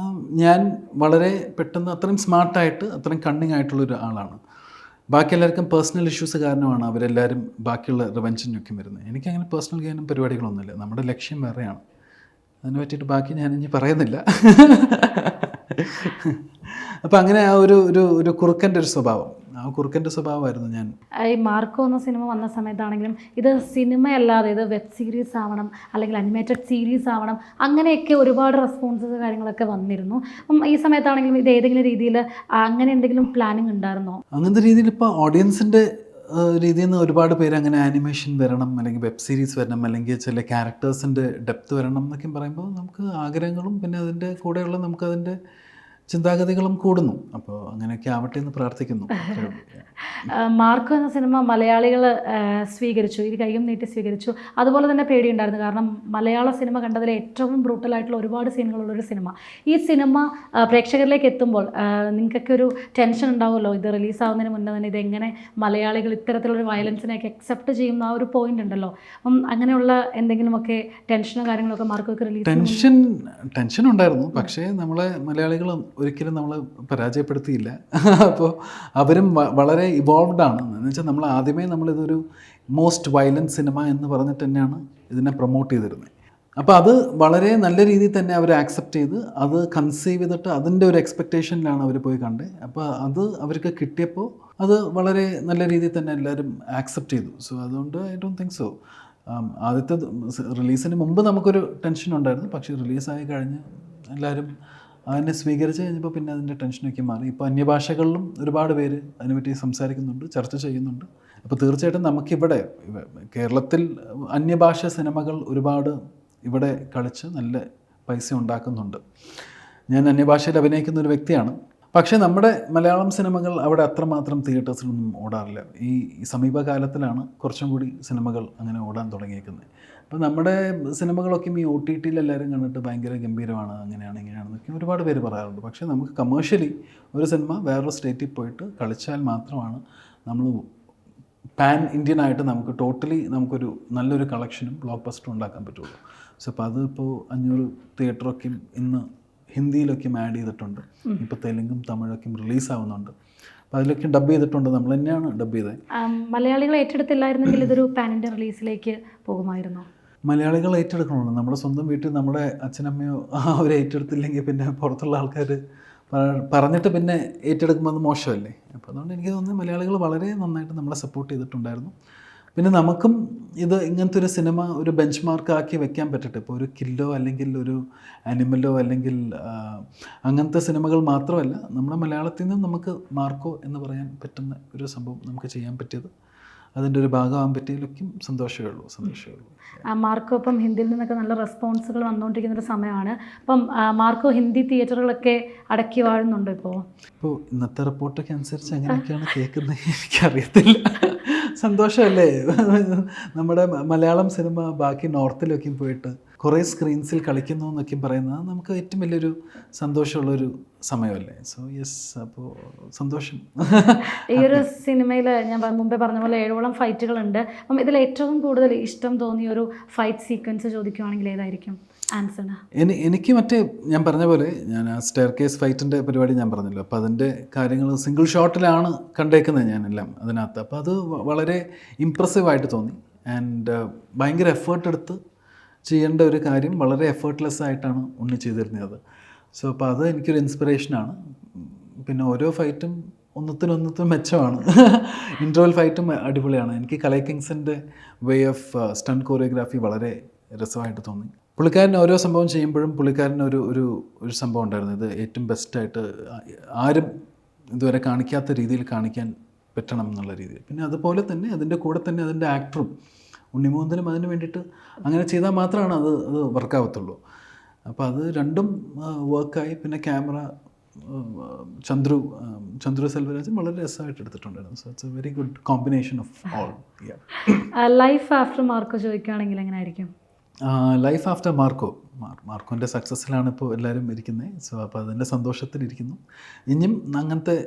A: ഞാൻ വളരെ പെട്ടെന്ന് അത്രയും സ്മാർട്ടായിട്ട് അത്രയും കണ്ണിങ് ആയിട്ടുള്ളൊരു ആളാണ്. ബാക്കി എല്ലാവർക്കും പേഴ്സണൽ ഇഷ്യൂസ് കാരണമാണ് അവരെല്ലാവരും ബാക്കിയുള്ള റിവെഞ്ചിനൊക്കെ വരുന്നത്. എനിക്കങ്ങനെ പേഴ്സണൽ ഗെയിനും പരിപാടികളൊന്നുമില്ല. നമ്മുടെ ലക്ഷ്യം വേറെയാണ്. അതിനെ പറ്റിയിട്ട് ബാക്കി ഞാനിനി പറയുന്നില്ല. അപ്പം അങ്ങനെ ആ ഒരു കുറുക്കൻ്റെ ഒരു സ്വഭാവം, ആ കുറുക്കൻ്റെ സ്വഭാവമായിരുന്നു ഞാൻ.
B: ഈ മാർക്കോ എന്ന സിനിമ വന്ന സമയത്താണെങ്കിലും ഇത് സിനിമയല്ലാതെ ഇത് വെബ് സീരീസ് ആവണം, അല്ലെങ്കിൽ അനിമേറ്റഡ് സീരീസ് ആവണം, അങ്ങനെയൊക്കെ ഒരുപാട് റെസ്പോൺസസ് കാര്യങ്ങളൊക്കെ വന്നിരുന്നു. അപ്പം ഈ സമയത്താണെങ്കിലും ഇത് ഏതെങ്കിലും രീതിയിൽ അങ്ങനെ എന്തെങ്കിലും പ്ലാനിങ് ഉണ്ടായിരുന്നോ?
A: അങ്ങനത്തെ രീതിയിൽ ഇപ്പോൾ ഓഡിയൻസിൻ്റെ രീതിയിൽ നിന്ന് ഒരുപാട് പേര് അങ്ങനെ ആനിമേഷൻ വരണം, അല്ലെങ്കിൽ വെബ് സീരീസ് വരണം, അല്ലെങ്കിൽ ചില ക്യാരക്ടേഴ്സിൻ്റെ ഡെപ്ത് വരണം എന്നൊക്കെ പറയുമ്പോൾ നമുക്ക് ആഗ്രഹങ്ങളും പിന്നെ അതിൻ്റെ കൂടെയുള്ള നമുക്കതിൻ്റെ ചിന്താഗതികളും കൂടുന്നു. അപ്പോൾ അങ്ങനെയൊക്കെ ആവട്ടെ എന്ന് പ്രാർത്ഥിക്കുന്നു. അത്രേ ഉള്ളൂ.
B: മാർക്കോ എന്ന സിനിമ മലയാളികൾ സ്വീകരിച്ചു, ഇത് കൈയും നീട്ടി സ്വീകരിച്ചു. അതുപോലെ തന്നെ പേടിയുണ്ടായിരുന്നു, കാരണം മലയാള സിനിമ കണ്ടതിൽ ഏറ്റവും ബ്രൂട്ടലായിട്ടുള്ള ഒരുപാട് സീനുകളുള്ളൊരു സിനിമ. ഈ സിനിമ പ്രേക്ഷകരിലേക്ക് എത്തുമ്പോൾ നിങ്ങൾക്കൊക്കെ ഒരു ടെൻഷൻ ഉണ്ടാവുമല്ലോ, ഇത് റിലീസാവുന്നതിന് മുന്നേ തന്നെ ഇതെങ്ങനെ മലയാളികൾ ഇത്തരത്തിലൊരു വയലൻസിനെയൊക്കെ അക്സെപ്റ്റ് ചെയ്യുന്ന ആ ഒരു പോയിന്റ് ഉണ്ടല്ലോ. അപ്പം അങ്ങനെയുള്ള എന്തെങ്കിലുമൊക്കെ ടെൻഷനോ കാര്യങ്ങളൊക്കെ മാർക്കോക്ക് റിലീസ്
A: ടെൻഷൻ ഉണ്ടായിരുന്നു. പക്ഷേ നമ്മളെ മലയാളികൾ ഒരിക്കലും നമ്മളെ പരാജയപ്പെടുത്തിയില്ല. അപ്പോൾ അവരും വളരെ ഇവോൾവ്ഡ് ആണ്. എന്ന് വെച്ചാൽ നമ്മൾ ആദ്യമേ നമ്മളിതൊരു മോസ്റ്റ് വയലൻറ്റ് സിനിമ എന്ന് പറഞ്ഞിട്ട് തന്നെയാണ് ഇതിനെ പ്രൊമോട്ട് ചെയ്തിരുന്നത്. അപ്പോൾ അത് വളരെ നല്ല രീതിയിൽ തന്നെ അവർ ആക്സെപ്റ്റ് ചെയ്ത് അത് കൺസീവ് ചെയ്തിട്ട് അതിൻ്റെ ഒരു എക്സ്പെക്റ്റേഷനിലാണ് അവർ പോയി കണ്ടത്. അപ്പോൾ അത് അവർക്ക് കിട്ടിയപ്പോൾ അത് വളരെ നല്ല രീതിയിൽ തന്നെ എല്ലാവരും ആക്സെപ്റ്റ് ചെയ്തു. സോ അതുകൊണ്ട് ഐ ഡോണ്ട് തിങ്ക് സോ. ആദ്യത്തെ റിലീസിന് മുമ്പ് നമുക്കൊരു ടെൻഷൻ ഉണ്ടായിരുന്നു. പക്ഷേ റിലീസായി കഴിഞ്ഞ് എല്ലാവരും അതിനെ സ്വീകരിച്ച് കഴിഞ്ഞപ്പോൾ പിന്നെ അതിൻ്റെ ടെൻഷനൊക്കെ മാറി. ഇപ്പോൾ അന്യഭാഷകളിലും ഒരുപാട് പേര് അതിനെപ്പറ്റി സംസാരിക്കുന്നുണ്ട്, ചർച്ച ചെയ്യുന്നുണ്ട്. അപ്പോൾ തീർച്ചയായിട്ടും നമുക്കിവിടെ കേരളത്തിൽ അന്യഭാഷ സിനിമകൾ ഒരുപാട് ഇവിടെ കളിച്ച് നല്ല പൈസ ഉണ്ടാക്കുന്നുണ്ട്. ഞാൻ അന്യഭാഷയിൽ അഭിനയിക്കുന്ന ഒരു വ്യക്തിയാണ്. പക്ഷേ നമ്മുടെ മലയാളം സിനിമകൾ അവിടെ അത്രമാത്രം തിയേറ്റേഴ്സിലൊന്നും ഓടാറില്ല. ഈ സമീപകാലത്തിലാണ് കുറച്ചും കൂടി സിനിമകൾ അങ്ങനെ ഓടാൻ തുടങ്ങിയിരിക്കുന്നത്. അപ്പോൾ നമ്മുടെ സിനിമകളൊക്കെ ഈ OTTയിൽ എല്ലാവരും കണ്ടിട്ട് ഭയങ്കര ഗംഭീരമാണ്, അങ്ങനെയാണ് ഇങ്ങനെയാണെന്നൊക്കെ ഒരുപാട് പേര് പറയാറുണ്ട്. പക്ഷേ നമുക്ക് കമേഴ്ഷ്യലി ഒരു സിനിമ വേറൊരു സ്റ്റേറ്റിൽ പോയിട്ട് കളിച്ചാൽ മാത്രമാണ് നമ്മൾ പാൻ ഇന്ത്യൻ ആയിട്ട് നമുക്ക് ടോട്ടലി നമുക്കൊരു നല്ലൊരു കളക്ഷനും ബ്ലോക്ക് ബസ്റ്ററും ഉണ്ടാക്കാൻ പറ്റുള്ളൂ. സോ അപ്പോൾ അതിപ്പോൾ 500 തിയേറ്ററൊക്കെ ഇന്ന് ഹിന്ദിയിലൊക്കെ ആഡ് ചെയ്തിട്ടുണ്ട്. ഇപ്പോൾ തെലുങ്കും തമിഴൊക്കെയും റിലീസാവുന്നുണ്ട്. അപ്പോൾ അതിലൊക്കെ ഡബ് ചെയ്തിട്ടുണ്ട്. നമ്മൾ തന്നെയാണ് ഡബ് ചെയ്തത്.
B: മലയാളികൾ ഏറ്റെടുത്തില്ലായിരുന്നെങ്കിൽ ഇതൊരു പാൻ ഇന്ത്യൻ റിലീസിലേക്ക് പോകുമായിരുന്നോ?
A: മലയാളികൾ ഏറ്റെടുക്കണമല്ലോ. നമ്മുടെ സ്വന്തം വീട്ടിൽ നമ്മുടെ അച്ഛനമ്മയോ അവർ ഏറ്റെടുത്തില്ലെങ്കിൽ പിന്നെ പുറത്തുള്ള ആൾക്കാർ പറഞ്ഞിട്ട് പിന്നെ ഏറ്റെടുക്കുമ്പോൾ അത് മോശമല്ലേ. അപ്പോൾ അതുകൊണ്ട് എനിക്ക് തോന്നുന്നത് മലയാളികൾ വളരെ നന്നായിട്ട് നമ്മളെ സപ്പോർട്ട് ചെയ്തിട്ടുണ്ടായിരുന്നു. പിന്നെ നമുക്കും ഇത് ഇങ്ങനത്തെ ഒരു സിനിമ ഒരു ബെഞ്ച് മാർക്കാക്കി വെക്കാൻ പറ്റട്ടെ. ഇപ്പോൾ ഒരു കില്ലോ അല്ലെങ്കിൽ ഒരു അനിമലോ അല്ലെങ്കിൽ അങ്ങനത്തെ സിനിമകൾ മാത്രമല്ല, നമ്മുടെ മലയാളത്തിൽ നിന്ന് നമുക്ക് മാർക്കോ എന്ന് പറയാൻ പറ്റുന്ന ഒരു സംഭവം നമുക്ക് ചെയ്യാൻ പറ്റിയത്, അതിൻ്റെ ഒരു ഭാഗമാകാൻ പറ്റിയതിലൊക്കെ സന്തോഷമേ ഉള്ളൂ.
B: മാർക്കോ ഇപ്പം ഹിന്ദിയിൽ നിന്നൊക്കെ നല്ല റെസ്പോൺസുകൾ വന്നുകൊണ്ടിരിക്കുന്നൊരു സമയമാണ്. അപ്പം മാർക്കോ ഹിന്ദി തിയേറ്ററുകളൊക്കെ അടക്കി വാഴുന്നുണ്ടോ ഇപ്പോൾ
A: ഇന്നത്തെ റിപ്പോർട്ടൊക്കെ അനുസരിച്ച് എങ്ങനെയൊക്കെയാണ് കേൾക്കുന്നത് എനിക്കറിയത്തില്ല. സന്തോഷമല്ലേ നമ്മുടെ മലയാളം സിനിമ ബാക്കി നോർത്തിലൊക്കെയും പോയിട്ട് കുറേ സ്ക്രീൻസിൽ കളിക്കുന്നു എന്നൊക്കെ പറയുന്നത് നമുക്ക് ഏറ്റവും വലിയൊരു സന്തോഷമുള്ളൊരു സമയമല്ലേ. സോ യെസ്, അപ്പോൾ സന്തോഷം.
B: ഈ ഒരു സിനിമയിൽ ഞാൻ മുമ്പേ പറഞ്ഞ പോലെ 7ഓളം ഫൈറ്റുകളുണ്ട്. അപ്പം ഇതിൽ ഏറ്റവും കൂടുതൽ ഇഷ്ടം തോന്നിയ ഒരു ഫൈറ്റ് സീക്വൻസ് ചോദിക്കുവാണെങ്കിൽ ഏതായിരിക്കും ആൻസണ്?
A: എനിക്ക് മറ്റേ ഞാൻ പറഞ്ഞ പോലെ ഞാൻ ആ സ്റ്റെയർ കേസ് ഫൈറ്റിൻ്റെ പരിപാടി ഞാൻ പറഞ്ഞല്ലോ. അപ്പോൾ അതിൻ്റെ കാര്യങ്ങൾ സിംഗിൾ ഷോട്ടിലാണ് കണ്ടേക്കുന്നത് ഞാനെല്ലാം അതിനകത്ത്. അപ്പോൾ അത് വളരെ ഇമ്പ്രസീവായിട്ട് തോന്നി. ആൻഡ് ഭയങ്കര എഫേർട്ട് എടുത്ത് ചെയ്യേണ്ട ഒരു കാര്യം വളരെ എഫേർട്ട്ലെസ് ആയിട്ടാണ് ഉണ്ണി ചെയ്തിരുന്നത്. സോ അപ്പോൾ അത് എനിക്കൊരു ഇൻസ്പിറേഷനാണ്. പിന്നെ ഓരോ ഫൈറ്റും ഒന്നത്തിനൊന്നത്തും മെച്ചമാണ്. ഇൻട്രോവൽ ഫൈറ്റും അടിപൊളിയാണ്. എനിക്ക് കലൈ കിങ്സിൻ്റെ വേ ഓഫ് സ്റ്റണ്ട് കോറിയോഗ്രാഫി വളരെ രസമായിട്ട് തോന്നി. പുള്ളിക്കാരൻ ഓരോ സംഭവം ചെയ്യുമ്പോഴും പുള്ളിക്കാരന് ഒരു സംഭവം ഉണ്ടായിരുന്നു, ഇത് ഏറ്റവും ബെസ്റ്റായിട്ട് ആരും ഇതുവരെ കാണിക്കാത്ത രീതിയിൽ കാണിക്കാൻ പറ്റണം എന്നുള്ള രീതിയിൽ. പിന്നെ അതുപോലെ തന്നെ അതിൻ്റെ കൂടെ തന്നെ അതിൻ്റെ ആക്ടറും ഉണ്ണിമോഹനും അതിന് വേണ്ടിയിട്ട് അങ്ങനെ ചെയ്താൽ മാത്രമാണ് അത് വർക്കാവത്തുള്ളൂ. അപ്പോൾ അത് രണ്ടും വർക്കായി. പിന്നെ ക്യാമറ ചന്ദ്രു സെൽവരാജൻ വളരെ രസമായിട്ട് എടുത്തിട്ടുണ്ടായിരുന്നു. So it's A very good combination of all.
B: Life after Marco ചോദിക്കുകയാണെങ്കിൽ എങ്ങനെ ആയിരിക്കും?
A: ലൈഫ് ആഫ്റ്റർ മാർക്കോൻ്റെ സക്സസ്സിലാണ് ഇപ്പോൾ എല്ലാവരും ഇരിക്കുന്നത്. സോ അപ്പോൾ അതിൻ്റെ സന്തോഷത്തിലിരിക്കുന്നു. ഇനിയും അങ്ങനത്തെ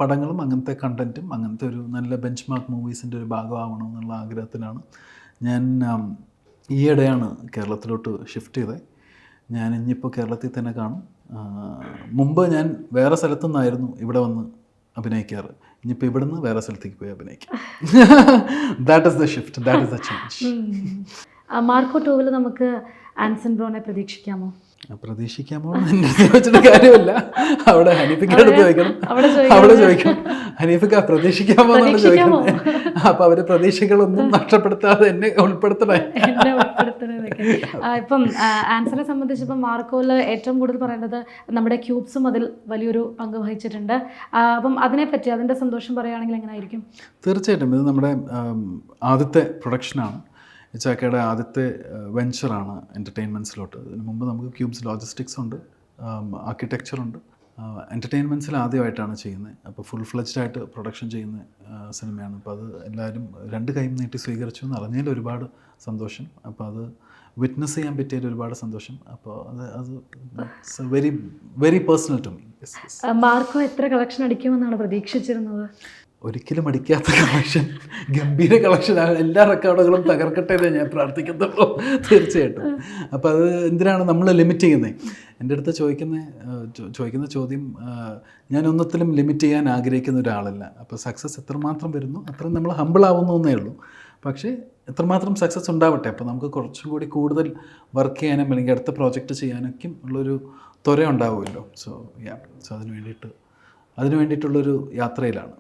A: പടങ്ങളും അങ്ങനത്തെ കണ്ടൻറ്റും അങ്ങനത്തെ ഒരു നല്ല ബെഞ്ച് മാർക്ക് മൂവീസിൻ്റെ ഒരു ഭാഗമാവണമെന്നുള്ള ആഗ്രഹത്തിലാണ് ഞാൻ. ഈയിടെയാണ് കേരളത്തിലോട്ട് ഷിഫ്റ്റ് ചെയ്തത്. ഞാൻ ഇനിയിപ്പോൾ കേരളത്തിൽ തന്നെ കാണും. മുമ്പ് ഞാൻ വേറെ സ്ഥലത്തു നിന്നായിരുന്നു ഇവിടെ വന്ന് അഭിനയിക്കാറ്. ഇനിയിപ്പോൾ ഇവിടുന്ന് വേറെ സ്ഥലത്തേക്ക് പോയി അഭിനയിക്കാം. That is the shift, that is the change.
B: Marco 2 നമുക്ക് ആൻസൺ ബ്രോനെ പ്രതീക്ഷിക്കാമോ
A: എന്ന് ചോദിച്ചിട്ട് കാര്യമില്ല. അവിടെ ഹനീഫിക്കടുത്ത് ചോദിക്കണം, അവിടെ ചോദിക്കണം ഹനീഫിക്ക പ്രതീക്ഷിക്കാമോ എന്നാണ് ചോദിക്കുന്നത്. അപ്പോൾ അവരുടെ പ്രതീക്ഷകളൊന്നും നഷ്ടപ്പെടുത്താതെ എന്നെ ഉൾപ്പെടുത്തണേ.
B: ഇപ്പം ആൻസറിനെ സംബന്ധിച്ചിപ്പം മാർക്കോയിൽ ഏറ്റവും കൂടുതൽ പറയേണ്ടത് നമ്മുടെ ക്യൂബ്സും അതിൽ വലിയൊരു പങ്ക് വഹിച്ചിട്ടുണ്ട്. അപ്പം അതിനെപ്പറ്റി അതിൻ്റെ സന്തോഷം പറയുകയാണെങ്കിൽ എങ്ങനെയായിരിക്കും?
A: തീർച്ചയായിട്ടും ഇത് നമ്മുടെ ആദ്യത്തെ പ്രൊഡക്ഷനാണ്. ഇച്ചാക്കയുടെ ആദ്യത്തെ വെഞ്ചറാണ് എൻ്റർടൈൻമെൻറ്റ്സിലോട്ട്. ഇതിന് മുമ്പ് നമുക്ക് ക്യൂബ്സ് ലോജിസ്റ്റിക്സ് ഉണ്ട്, ആർക്കിടെക്ചറുണ്ട്, എൻ്റർടൈൻമെൻറ്റ്സിൽ ആദ്യമായിട്ടാണ് ചെയ്യുന്നത്. അപ്പോൾ ഫുൾ ഫ്ലെജ്ഡ് ആയിട്ട് പ്രൊഡക്ഷൻ ചെയ്യുന്ന സിനിമയാണ്. അപ്പോൾ അത് എല്ലാവരും 2 കൈയും നീട്ടി സ്വീകരിച്ചു എന്ന് അറിഞ്ഞതിൽ ഒരുപാട് സന്തോഷം. അപ്പോൾ അത് വിറ്റ്നസ് ചെയ്യാൻ പറ്റിയതിൽ ഒരുപാട് സന്തോഷം. അപ്പോൾ അത് very very personal to me.
B: Marco എത്ര കളക്ഷൻ അടിക്കുമെന്നാണ് പ്രതീക്ഷിച്ചിരുന്നത്?
A: ഒരിക്കലും അടിക്കാത്ത കളക്ഷൻ, ഗംഭീര കളക്ഷനാണ്. എല്ലാ റെക്കോർഡുകളും തകർക്കട്ടെ എന്ന് ഞാൻ പ്രാർത്ഥിക്കുന്നുള്ളൂ, തീർച്ചയായിട്ടും. അപ്പോൾ അത് എന്തിനാണ് നമ്മൾ ലിമിറ്റ് ചെയ്യുന്നത്? എൻ്റെ അടുത്ത് ചോദിക്കുന്ന ചോദ്യം, ഞാൻ ഒന്നത്തിലും ലിമിറ്റ് ചെയ്യാൻ ആഗ്രഹിക്കുന്ന ഒരാളല്ല. അപ്പോൾ സക്സസ് എത്രമാത്രം വരുന്നു അത്രയും നമ്മൾ ഹമ്പിൾ ആവുന്നു എന്നേ ഉള്ളൂ. പക്ഷേ എത്രമാത്രം സക്സസ് ഉണ്ടാവട്ടെ. അപ്പോൾ നമുക്ക് കുറച്ചും കൂടി കൂടുതൽ വർക്ക് ചെയ്യാനും അല്ലെങ്കിൽ അടുത്ത പ്രോജക്റ്റ് ചെയ്യാനൊക്കെ ഉള്ളൊരു ത്വര ഉണ്ടാവുമല്ലോ. സോ അതിന് വേണ്ടിയിട്ടുള്ളൊരു യാത്രയിലാണ്.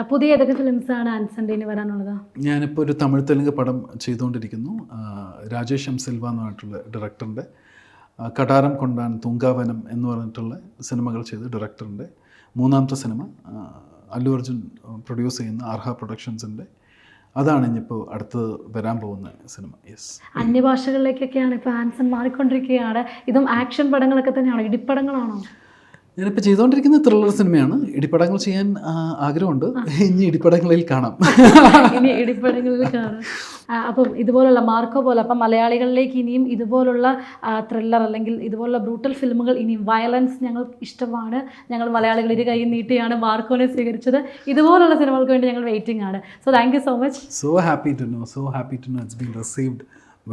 B: പുതിയ ഏതൊക്കെ ഫിലിംസാണ് ആൻസൻ്റെ ഇനി വരാനുള്ളത്?
A: ഞാനിപ്പോൾ ഒരു തമിഴ് തെലുങ്ക് പടം ചെയ്തുകൊണ്ടിരിക്കുന്നു. രാജേഷ് എം സിൽവ എന്ന് പറഞ്ഞിട്ടുള്ള ഡയറക്ടറിൻ്റെ കടാരം കൊണ്ടാൻ തൂങ്കാവനം എന്ന് പറഞ്ഞിട്ടുള്ള സിനിമകൾ ചെയ്ത് ഡയറക്ടറിൻ്റെ 3ാമത്തെ സിനിമ, അല്ലു അർജുൻ പ്രൊഡ്യൂസ് ചെയ്യുന്ന ആർഹ പ്രൊഡക്ഷൻസിൻ്റെ, അതാണ് ഇനിയിപ്പോൾ അടുത്ത് വരാൻ പോകുന്ന സിനിമ. യെസ്.
B: അന്യഭാഷകളിലേക്കൊക്കെയാണ് ഇപ്പോൾ ആൻസൺ മാറിക്കൊണ്ടിരിക്കുകയാണ്. ഇതും ആക്ഷൻ പടങ്ങളൊക്കെ തന്നെയാണോ, ഇടിപ്പടങ്ങളാണോ?
A: ഞാനിപ്പോൾ ചെയ്തുകൊണ്ടിരിക്കുന്ന ത്രില്ലർ സിനിമയാണ്. ഇടിപ്പടങ്ങൾ ചെയ്യാൻ ആഗ്രഹമുണ്ട്. ഇനി ഇടിപ്പടങ്ങളിൽ കാണാം.
B: ഇനി ഇടിപ്പടങ്ങളിൽ കാണാം. അപ്പം ഇതുപോലുള്ള മാർക്കോ പോലെ അപ്പം മലയാളികളിലേക്ക് ഇനിയും ഇതുപോലുള്ള ത്രില്ലർ അല്ലെങ്കിൽ ഇതുപോലുള്ള ബ്രൂട്ടൽ ഫിലിമുകൾ, ഇനിയും വയലൻസ് ഞങ്ങൾക്ക് ഇഷ്ടമാണ്. ഞങ്ങൾ മലയാളികൾ ഇരു കൈ നീട്ടിയാണ് മാർക്കോനെ സ്വീകരിച്ചത്. ഇതുപോലുള്ള സിനിമകൾക്ക് വേണ്ടി ഞങ്ങൾ വെയിറ്റിംഗ് ആണ്. So thank you so much.
A: So happy to know it's been received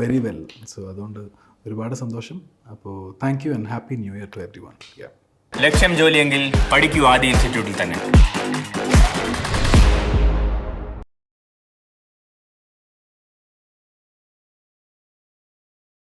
A: very well. So അതുകൊണ്ട് ഒരുപാട് സന്തോഷം. അപ്പോൾ thank you and happy new year to everyone.
C: ലക്ഷ്യം ജോലിയെങ്കിൽ പഠിക്കൂ ആദ്യ ഇൻസ്റ്റിറ്റ്യൂട്ടിൽ തന്നെ.